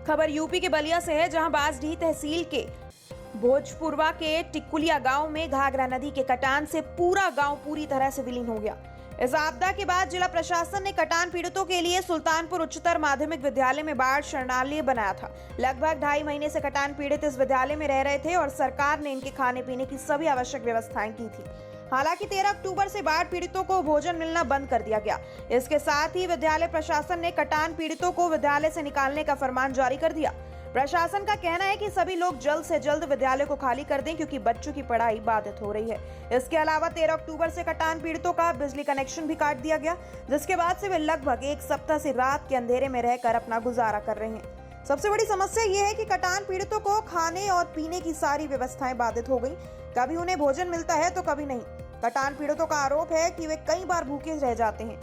खबर यूपी के बलिया से है, जहां बांसडीह तहसील के भोजपुरवा के टिकुलिया गांव में घाघरा नदी के कटान से पूरा गांव पूरी तरह से विलीन हो गया। इस आपदा के बाद जिला प्रशासन ने कटान पीड़ितों के लिए सुल्तानपुर उच्चतर माध्यमिक विद्यालय में बाढ़ शरणालय बनाया था। लगभग 2.5 महीने से कटान पीड़ित इस विद्यालय में रह रहे थे और सरकार ने इनके खाने पीने की सभी आवश्यक व्यवस्थाएं की थी। हालांकि 13 अक्टूबर से बाढ़ पीड़ितों को भोजन मिलना बंद कर दिया गया। इसके साथ ही विद्यालय प्रशासन ने कटान पीड़ितों को विद्यालय से निकालने का फरमान जारी कर दिया। प्रशासन का कहना है कि सभी लोग जल्द से जल्द विद्यालय को खाली कर दें, क्योंकि बच्चों की पढ़ाई बाधित हो रही है। इसके अलावा 13 अक्टूबर से कटान पीड़ितों का बिजली कनेक्शन भी काट दिया गया, जिसके बाद से वे लगभग एक सप्ताह से रात के अंधेरे में रहकर अपना गुजारा कर रहे हैं। सबसे बड़ी समस्या ये है कि कटान पीड़ितों को खाने और पीने की सारी व्यवस्थाएं बाधित हो गई। कभी उन्हें भोजन मिलता है तो कभी नहीं। कटान पीड़ितों का आरोप है कि वे कई बार भूखे रह जाते हैं।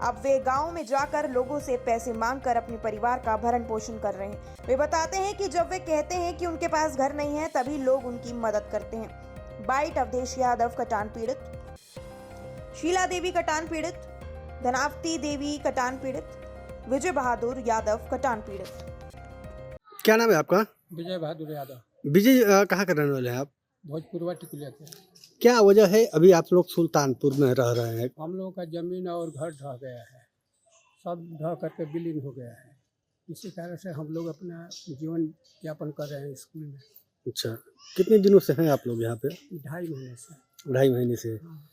अब वे गांव में जाकर लोगों से पैसे मांगकर अपने परिवार का भरण पोषण कर रहे हैं। वे बताते हैं कि जब वे कहते हैं कि उनके पास घर नहीं है, तभी लोग उनकी मदद करते हैं। बाइट अवधेश यादव कटान पीड़ित, शीला देवी कटान पीड़ित, धनावती देवी कटान पीड़ित, विजय बहादुर यादव कटान पीड़ित। क्या नाम है आपका? विजय बहादुर यादव। विजय कहाँ के रहने वाले हैं आप? भोजपुरवा टिकुलिया के। क्या वजह है अभी आप लोग सुल्तानपुर में रह रहे हैं? हम लोगों का जमीन और घर ढह गया है, सब ढह करके विलीन हो गया है। इसी कारण से हम लोग अपना जीवन यापन कर रहे हैं स्कूल में। अच्छा, कितने दिनों से हैं आप लोग यहाँ पे? 2.5 महीने से। 2.5 महीने से। हाँ।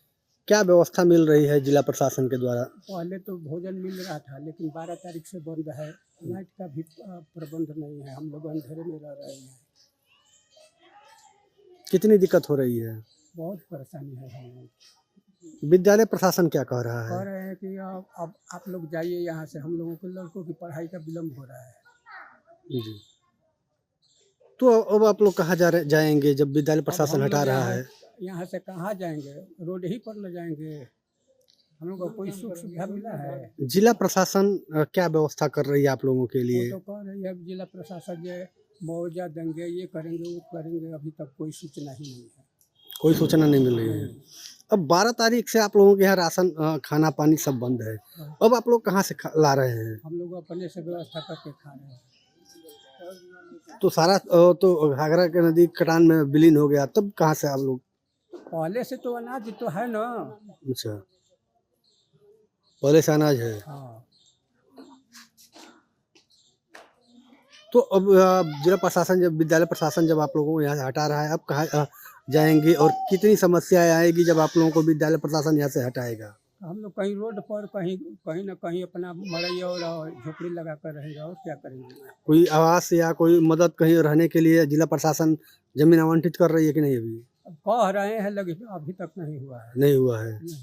क्या व्यवस्था मिल रही है जिला प्रशासन के द्वारा? पहले तो भोजन मिल रहा था, लेकिन 12 तारीख से बंद है। लाइट का भी प्रबंध नहीं है, हम लोग अंधेरे में रह रहे हैं। कितनी दिक्कत हो रही है? बहुत परेशानी है हम लोग। विद्यालय प्रशासन क्या कह रहा कह है? रहे हैं कि अब आप लोग जाइए यहाँ से, हम लोगों के लड़कों की पढ़ाई का विलम्ब हो रहा है। जी, तो अब आप लोग कहाँ जाएंगे जब विद्यालय प्रशासन हटा रहा है? यहाँ से कहाँ जाएंगे? रोड ही पर न जाएंगे। हम लोग को कोई सुख सुविधा मिला है? जिला प्रशासन क्या व्यवस्था कर रही है आप लोगों के लिए? वो तो कह रही है जिला प्रशासन ये मुआवजा देंगे, ये करेंगे, वो करेंगे। अभी तक कोई सूचना ही नहीं है। कोई सूचना नहीं मिल रही है। अब 12 तारीख से आप लोगों के यहाँ राशन खाना पानी सब बंद है। अब आप लोग कहाँ से ला रहे हैं? हम लोग अपने से व्यवस्था करके खा रहे हैं। तो सारा तो घाघरा के नदी कटान में विलीन हो गया, तब कहाँ से आप लोग? पहले से तो अनाज तो है ना। अच्छा, पहले से अनाज है। हाँ। तो अब जिला प्रशासन जब विद्यालय प्रशासन जब आप लोगों को यहाँ से हटा रहा है, अब कहाँ जाएंगे और कितनी समस्याएं आएगी जब आप लोगों को विद्यालय प्रशासन यहाँ से हटाएगा? हम लोग कहीं रोड पर कहीं न कहीं अपना मड़ई और झोपड़ी लगा कर रहेंगे, और क्या करेंगे? कोई आवास या कोई मदद कहीं रहने के लिए जिला प्रशासन जमीन आवंटित कर रही है कि नहीं? अभी अब कह रहे हैं, लेकिन अभी तक नहीं हुआ है। नहीं हुआ है। नहीं,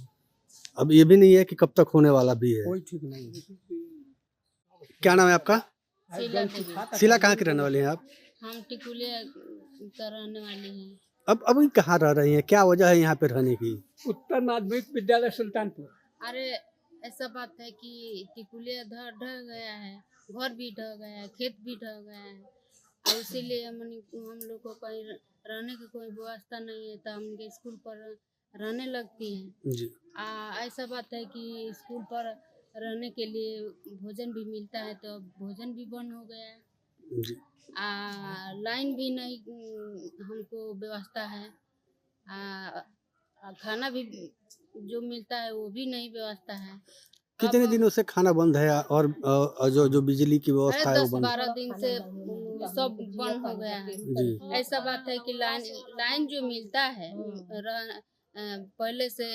अब ये भी नहीं है कि कब तक होने वाला भी है। कोई ठीक नहीं है। क्या नाम है आपका? शीला देवी। शीला कहाँ के रहने वाले हैं आप? हम टिकुलिया का रहने वाले हैं। अब अभी कहाँ रह रही हैं? क्या वजह है यहाँ पे रहने की? उत्तर माध्यमिक विद्यालय सुल्तानपुर। अरे ऐसा बात है कि टिकुलिया ढह गया है, घर भी ढह गया है, खेत भी ढह गया है, और इसीलिए हम लोग को कहीं रहने की कोई व्यवस्था नहीं है, तो हम उनके स्कूल पर रहने लगती हैं। जी। ऐसा बात है कि स्कूल पर रहने के लिए भोजन भी मिलता है, तो भोजन भी बंद हो गया है। जी। लाइन भी नहीं हमको व्यवस्था है। खाना भी जो मिलता है वो भी नहीं व्यवस्था है। कितने दिनों से खाना बंद है और जो बिजली की व्यवस्था है वो बंद? 10-12 दिन से सब बंद हो गया है। जी। ऐसा बात है कि लाइन जो मिलता है पहले से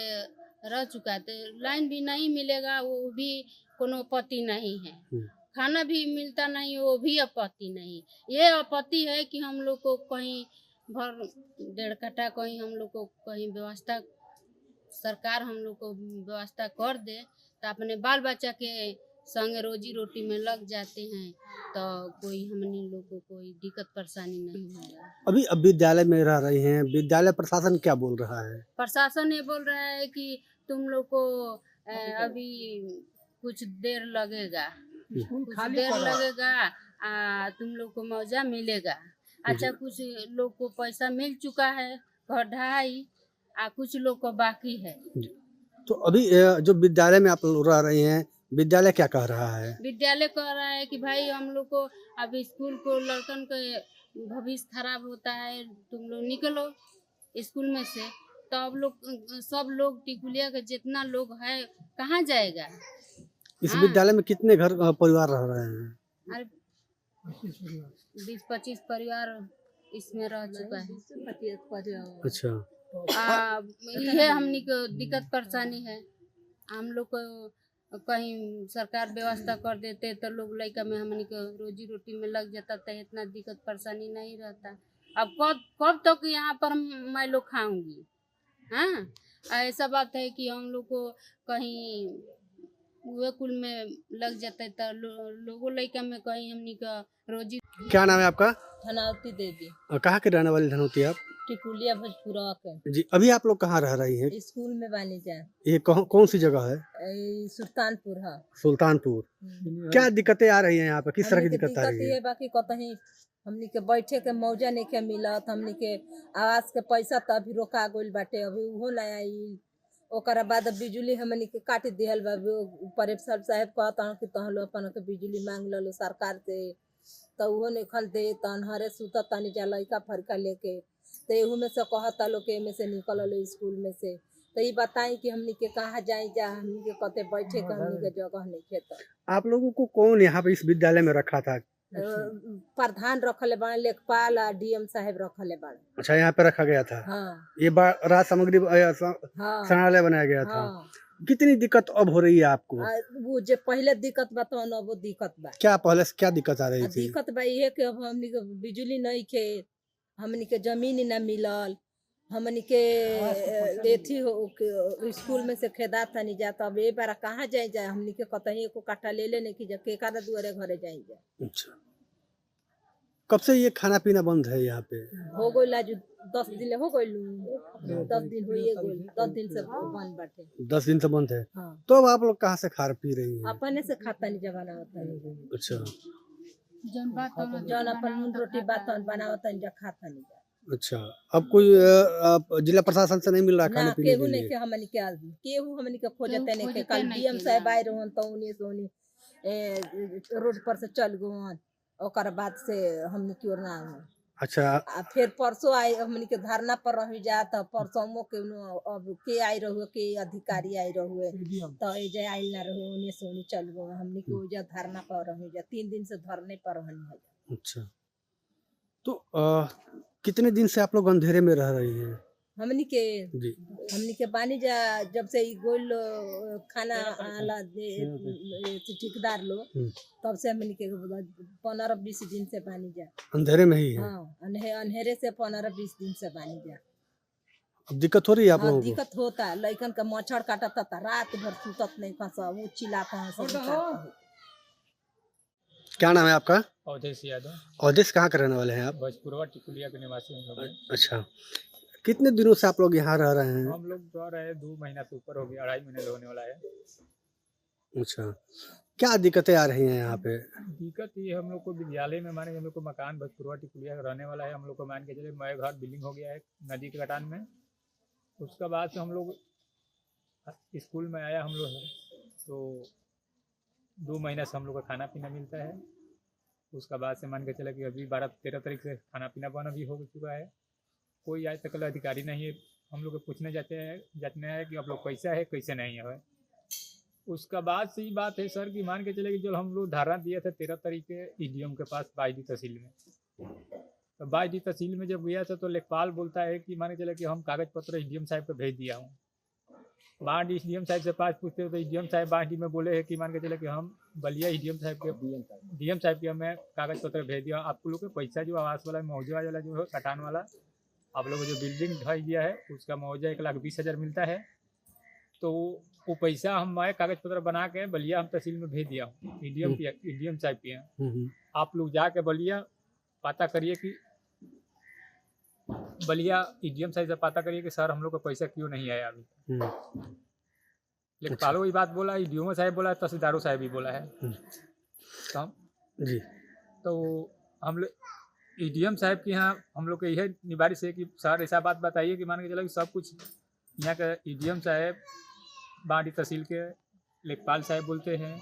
रह चुका है, तो लाइन भी नहीं मिलेगा, वो भी कोनो आपत्ति नहीं है। खाना भी मिलता नहीं, वो भी आपत्ति नहीं। ये आपत्ति है कि हम लोग को कहीं भर 1.5 कट्ठा कहीं हम लोग को कहीं व्यवस्था, सरकार हम लोग को व्यवस्था कर दे, तो अपने बाल बच्चा के संग रोजी रोटी में लग जाते हैं, तो कोई हमने लोग को कोई दिक्कत परेशानी नहीं होगा। अभी अब विद्यालय में रह रहे हैं, विद्यालय प्रशासन क्या बोल रहा है? प्रशासन ये बोल रहा है कि तुम लोग को अभी कुछ देर लगेगा, तुम लोग को मुआवजा मिलेगा। अच्छा, कुछ लोग को पैसा मिल चुका है, घर ढहाई, कुछ लोग को बाकी है। तो अभी जो विद्यालय में आप लोग रह रहे हैं, विद्यालय क्या कह रहा है? विद्यालय कह रहा है कि भाई हम लोग को अब स्कूल को लड़कन के भविष्य खराब होता है, तुम लोग निकलो स्कूल में से। तो अब लोग सब लोग टिकुलिया के जितना लोग है कहाँ जाएगा? इस हाँ। विद्यालय में कितने घर परिवार रह रहे हैं? अरे 20-25 परिवार इसमें रह चुका है। अच्छा, ये हमनी को दिक्कत परेशानी है। हम लोग को कहीं सरकार व्यवस्था कर देते तो लोग लड़का में हमनी को रोजी रोटी में लग जाता तो इतना दिक्कत परेशानी नहीं रहता। अब कब तक यहाँ पर मैं लोग खाऊंगी? हाँ, ऐसा बात है कि हम लोग को कहीं हुए कुल में लग जाता है तो लोगों लड़का में कहीं हमनी का रोजी। क्या नाम है आपका? धनावती देवी, कहाँ के रहने वाली धनवती आप? टिकुलिया भोजपुरा के। जी, अभी आप लोग कहाँ रह रही हैं? स्कूल में बानी जा। ये कौन सी जगह है? सुल्तानपुर है। सुल्तानपुर। क्या दिक्कतें आ रही हैं यहाँ पे? किस तरह की दिक्कत आ रही है? बाकी कतही हमनी के बैठे के मौजा नहीं के मिलत, हमनी के आवास के पैसा तो अभी रोका गइल बाटे, अभी उहो ना आई। ओकरा बाद बिजली हमनी के काट दिहल बा। प्रिंसिपल साहब कहता कि तहन लो अपन के बिजली मांग लो सरकार से, तो उहो नहीं खल दे तन हरे सुता तनी जा लइका फरका लेके। तो एहू में से कहता लोग के में से निकल लो स्कूल में से। तो ये बताई कि हमनी के कहाँ जाई जा, हमनी के कते बैठे के हमनी के जगह नहीं खेत। आप लोगों को कौन यहाँ पे इस विद्यालय में रखा था? प्रधान रखले बाड़े, लेखपाल और डीएम साहब रखले बाड़े। अच्छा, यहाँ पे रखा गया था। हाँ ये राज सामग्री हाँ संग्रहालय बनाया गया था। हाँ। कितनी दिक्कत अब हो रही है आपको? वो जो पहले दिक्कत बा तो अब वो दिक्कत बा। क्या पहले से क्या दिक्कत आ रही थी? दिक्कत बा ये कि अब हमनी के बिजली नहीं खे, हमनी के जमीन न मिलल, हमनी के एथी स्कूल में से खेदा था नहीं जाता। अब ये बार कहाँ जाए जाए, हमनी के कतही को काटा ले लेने की जा के कादा दुआरे घरे जाए जाए। अच्छा, कब से ये खाना पीना बंद है यहाँ पे? हो गइल आज 10 दिन हो गइल, 10 दिन हुई गइल, 10 दिन से बंद बाटे। 10 दिन से बंद है। हाँ, तो अब आप लोग कहाँ से खा पी रही हैं? अपने से खाता नहीं जमाना होता है। अच्छा जौन अपन नून रोटी बात बनावता नहीं जा खाता नहीं जा। अच्छा, अब कोई जिला प्रशासन से नहीं मिल रहा खाने ना पीने केहू के नहीं लिए? के हमनी के आज केहू हमनी के खोजते नहीं के। खोजते कल नहीं डीएम के साहब ना। आए रहन तो उन्हीं से उन्हीं रोड पर से चल गवन। ओकर बाद से हमनी की ओर ना आवन। अच्छा, आ फिर परसों आए हमनी के धरना पर रह जा। तो परसों के अब के आई रहुए, के अधिकारी आई रहुए तो ए जे आइल ना रहुए, उन्हीं से उन्हीं चल गए। हमनी के ओजा धरना पर रह जा, 3 दिन से धरने पर रहनी है। अच्छा, तो कितने दिन से आप लोग अंधेरे में रह रही हैं? हमनी जी, के बानी जा जब से गोल खाना आला ठेकेदार लोग, तब से हमनी के 15-20 दिन से बानी जा अंधेरे में ही है। हाँ, अंधेरे से 15-20 दिन से बानी जा। अब दिक्कत हो रही है आप हाँ, लोगों को? दिक्कत होता, लइकन का मच्छर काटता था, रात भर सुतत नहीं खसा, वो चिल्लाता। क्या नाम है आपका? अवधेश यादव, अवधेश कहाँ के रहने वाले हैं आप? भोजपुरवा टिकुलिया के निवासी हम लोग हैं। अच्छा, कितने दिनों से आप लोग यहाँ रह रहे हैं? हम लोग रह रहे हैं 2 महीना से ऊपर हो गया, 2.5 महीने होने वाला है। अच्छा, क्या दिक्कतें आ रही हैं यहाँ पे? दिक्कत ये हम लोग को विद्यालय में माने हम लोग को मकान भोजपुरवा टिकुलिया रहने वाला है। हम लोग को मान के चले मैं घर बिल्डिंग हो गया है नदी के कटान में। उसका बाद से हम लोग स्कूल में आया हम लोग है तो 2 महीना से हम लोग का खाना पीना मिलता है। उसका बाद से मान के चला कि अभी 12-13 तारीख से खाना पीना बना भी हो चुका है। कोई आज तक अधिकारी नहीं है। हम लोग पूछने जाते हैं कि आप लोग कैसा है कैसे नहीं है। उसका बाद से ही बात है सर कि मान के चले कि जब हम लोग धारणा दिए थे 13 तारीख के ईडीएम के पास 22 तहसील में, तो 22 तहसील में जब गया था तो लेखपाल बोलता है कि मान के चले कि हम कागज पत्र ईडीएम साहब को भेज दिया हूँ। बाढ़ ईडीएम साहब से पास पूछते हो तो ईडीएम साहब बाढ़ में बोले हैं कि मान के चले कि हम बलिया ईडीएम साहब के हमें कागज पत्र भेज दिया। आप लोग के पैसा जो आवास वाला मुआवजा वाला जो है कटान वाला आप लोग जो बिल्डिंग ढाई दिया है उसका मुआवजा 1,20,000 मिलता है। तो वो पैसा हम कागज पत्र बना के बलिया हम तहसील में भेज दिया हूँ ईडीएम साहब के यहाँ। आप लोग जाके बलिया पता करिए कि बलिया ईडीएम साहब से पता करिए कि सर हम लोग का पैसा क्यों नहीं आया अभी। लेकिन पालो ये बात बोला, ईडीओ साहब बोला, तहसीलदारों साहब भी बोला है। तो हम जी, तो हम लोग ईडीएम साहब के यहाँ हम लोग के यह निवारिश है कि सर ऐसा बात बताइए कि मान के चलो कि सब कुछ यहाँ के ईडीएम साहब बाड़ी तहसील के लेखपाल साहब बोलते हैं,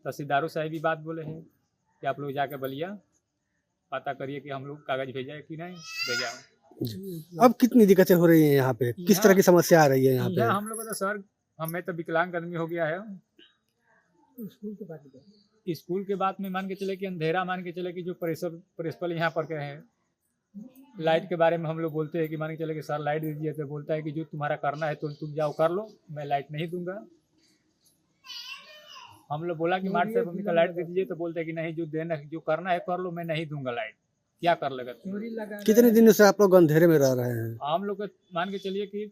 तहसीलदारों साहब भी बात बोले हैं कि आप लोग जाके बलिया पता करिए कि हम लोग कागज भेजा है कि नहीं भेजा है। अब कितनी दिक्कतें हो रही हैं यहाँ पे, किस तरह की समस्या आ रही है यहाँ पे? यहाँ हम लोग तो सर हमें तो विकलांग आदमी हो गया है। स्कूल के बाद में मान के चले कि अंधेरा, मान के चले कि जो प्रिंसिपल यहाँ पर के हैं, लाइट के बारे में हम लोग बोलते हैं कि मान के चले कि सर लाइट दीजिए, तो बोलता है कि जो तुम्हारा करना है तो तुम जाओ कर लो, मैं लाइट नहीं दूंगा। हम लोग बोला कि मार्च से मम्मी का लाइट दे दीजिए, तो बोलते हैं कि नहीं, जो देना जो करना है कर लो, मैं नहीं दूंगा लाइट, क्या कर लेगा। कितने दिनों से आप लोग अंधेरे में रह रहे हैं? हम लोग मान के चलिए कि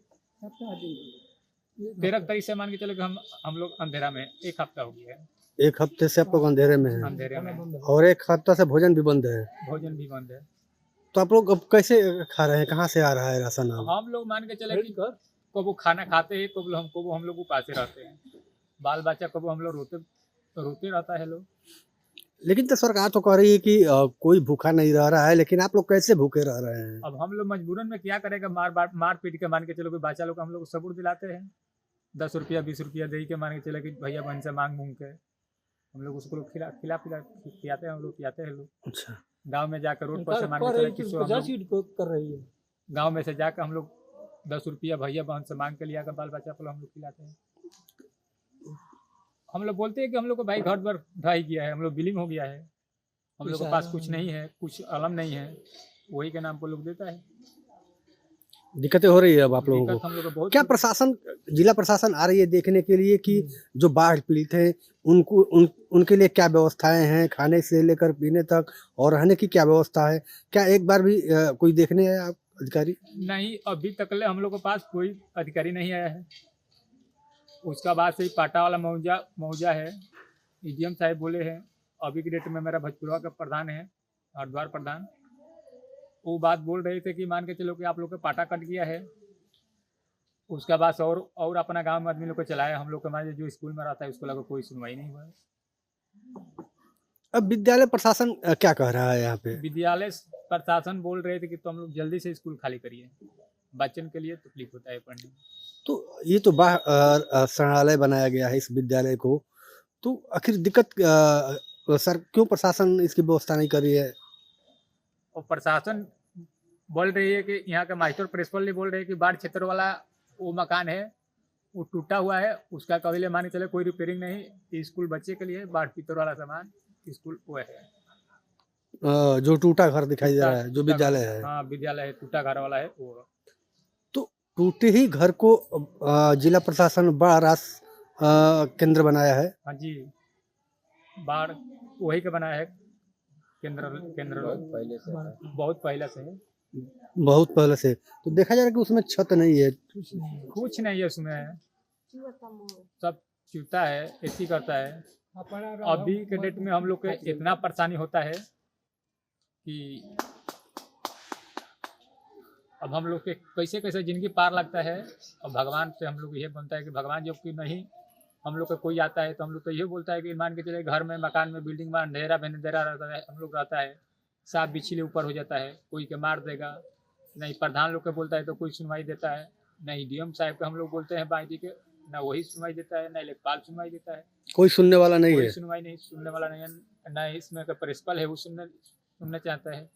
13 तारीख से मान के चले कि हम लोग अंधेरा में 1 हफ्ता हो गया है। 1 हफ्ते से आप लोग अंधेरे में हैं अंधेरे में और 1 हफ्ता से भोजन भी बंद है। भोजन भी बंद है। तो आप लोग अब कैसे खा रहे हैं, कहाँ से आ रहा है राशन? अब हम लोग मान के चले कि कब खाना खाते हैं, कब हम लोग उपासे रहते हैं, बाल बच्चा कब हम लोग रोते रहता है लोग। लेकिन तो सरकार तो कह रही है कि कोई भूखा नहीं रह रहा है, लेकिन आप लोग कैसे भूखे रह रहे हैं? अब हम लोग मजबूरन में क्या करेगा, मार पीट के मान के चलो कि बच्चा लोग हम लोग सबूर दिलाते हैं, 10 रुपया 20 रुपया दे के मान के चले कि भैया बहन से मांग के हम लोग उसको लोग खिलाते हैं, हम लोग पियाते हैं लोग। अच्छा, गांव में जाकर रोड पर से मान के चले कर रही है, गाँव में से जाकर हम लोग 10 रुपया भैया बहन से मांग के लिया कर बाल बच्चा को हम लोग खिलाते हैं। हम लोग बोलते हैं कि हम लोग को भाई घर पर ढाई गया है, हम लोग बिलिंग हो गया है, हम लोग के पास कुछ नहीं है, कुछ अलम नहीं है, वही के नाम पर लोग देता है। दिक्कतें हो रही है अब आप लोगों दिक्कत को? हम लोग को बहुत। क्या प्रशासन, जिला प्रशासन आ रही है देखने के लिए कि जो बाढ़ पीड़ित हैं उनके लिए क्या व्यवस्थाएं हैं, खाने से लेकर पीने तक, और रहने की क्या व्यवस्था है? क्या एक बार भी कोई देखने आया अधिकारी? नहीं, अभी तक ले हम लोग के पास कोई अधिकारी नहीं आया है। उसका बाद से ही पाटा वाला मौजा है, डीएम साहब बोले हैं, अभी की डेट में मेरा भोजपुरवा का प्रधान है, हरिद्वार प्रधान, वो बात बोल रहे थे कि मान के चलो कि आप लोग का पाटा कट गया है। उसका बाद और अपना गांव में आदमी लोग को चलाया, हम लोग के हमारे जो स्कूल में रहता है उसको लगा कोई सुनवाई नहीं हुआ है। अब विद्यालय प्रशासन क्या कह रहा है यहाँ पे? विद्यालय प्रशासन बोल रहे थे कि तो हम लोग जल्दी से स्कूल खाली करिए, बच्चन के लिए तकलीफ होता है पढ़ने में। तो ये तो बाढ़ शरणालय बनाया गया है इस विद्यालय को, तो आखिर दिक्कत सर क्यों प्रशासन इसकी व्यवस्था नहीं कर रही है? और प्रशासन बोल रही है कि यहाँ के मास्टर प्रिंसिपल ने बोल रहे हैं कि बाढ़ क्षेत्र वाला वो मकान है वो टूटा हुआ है, उसका कभी मान के चले कोई रिपेयरिंग नहीं, स्कूल बच्चे के लिए बाढ़ पीतर वाला सामान स्कूल वो है। जो टूटा घर दिखाई दे रहा है, जो विद्यालय है। हाँ, विद्यालय है, टूटा घर वाला है वो। तो टूटे ही घर को जिला प्रशासन बड़ा केंद्र बनाया है। हाँ जी, बाढ़ वही का बनाया है केंद्र बहुत पहले से है। बहुत पहले से। तो देखा जा रहा है कि उसमें छत नहीं है, कुछ नहीं है उसमें, सब चूता है, ऐसी करता है। अभी के डेट में हम लोग के इतना परेशानी होता है कि अब हम लोग के कैसे कैसे जिंदगी पार लगता है। और भगवान से हम लोग ये बनता है कि भगवान जब कि नहीं हम लोग का कोई आता है तो हम लोग तो ये बोलता है कि मान के चले घर में मकान में बिल्डिंग में अंधेरा रहता है, हम लोग रहता है, सांप बिछले ऊपर हो जाता है, कोई के मार देगा नहीं, प्रधान लोग के बोलता है तो कोई सुनवाई देता है नहीं, डीएम साहब के हम लोग बोलते हैं बाई के ना वही सुनवाई देता है, ना लेखपाल सुनवाई देता है, कोई सुनने वाला नहीं है। कोई सुनवाई नहीं, सुनने वाला नहीं है, ना इसमें का प्रिंसिपल है वो सुनना चाहता है।